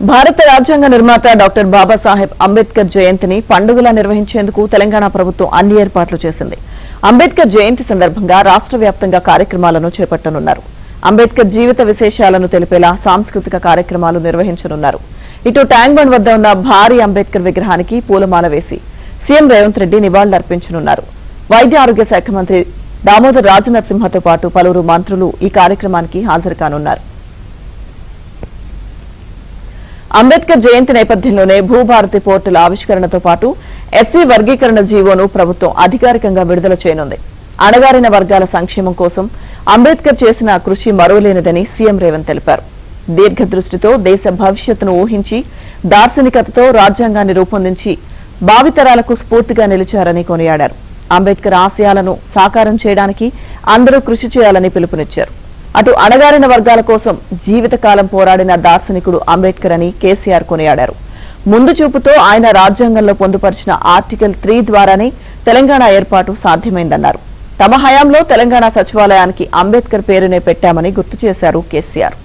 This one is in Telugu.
భారత రాజ్యాంగ నిర్మాత డాక్టర్ బాబాసాహెబ్ అంబేద్కర్ జయంతిని పండుగలా నిర్వహించేందుకు తెలంగాణ ప్రభుత్వం అన్ని ఏర్పాట్లు చేసింది. అంబేద్కర్ జయంతి సందర్భంగా రాష్ట్ర వ్యాప్తంగా కార్యక్రమాలను చేపట్టనున్నారు. అంబేద్కర్ జీవిత విశేషాలను తెలిపేలా సాంస్కృతిక కార్యక్రమాలు నిర్వహించనున్నారు. ఇటు ట్యాంక్ బండ్ వద్ద ఉన్న భారీ అంబేద్కర్ విగ్రహానికి పూలమాల వేసి సీఎం రేవంత్ రెడ్డి నివాళులర్పించనున్నారు. వైద్య ఆరోగ్య శాఖ మంత్రి దామోదర్ రాజనరసింహతో పాటు పలువురు మంత్రులు ఈ కార్యక్రమానికి హాజరు కానున్నారు. అంబేద్కర్ జయంతి నేపథ్యంలోనే భూభారతి పోర్టల్ ఆవిష్కరణతో పాటు ఎస్సీ వర్గీకరణ జీవోను ప్రభుత్వం అధికారికంగా విడుదల చేయనుంది. అణగారిన వర్గాల సంక్షేమం కోసం అంబేద్కర్ చేసిన కృషి మరువలేనిదని సీఎం రేవంత్ తెలిపారు. దీర్ఘదృష్టితో దేశ భవిష్యత్తును ఊహించి దార్శనికతతో రాజ్యాంగాన్ని రూపొందించి భావితరాలకు స్ఫూర్తిగా నిలిచారని కొనియాడారు. అంబేద్కర్ ఆశయాలను సాకారం చేయడానికి అందరూ కృషి చేయాలని పిలుపునిచ్చారు. అటు అణగారిన వర్గాల కోసం జీవితకాలం పోరాడిన దార్శనికుడు అంబేద్కర్ అని కేసీఆర్ కొనియాడారు. ముందు చూపుతో ఆయన రాజ్యాంగంలో పొందుపరిచిన ఆర్టికల్ 3 ద్వారానే తెలంగాణ ఏర్పాటు సాధ్యమైందన్నారు. తమ హయాంలో తెలంగాణ సచివాలయానికి అంబేద్కర్ పేరునే పెట్టామని గుర్తు చేశారు కేసీఆర్.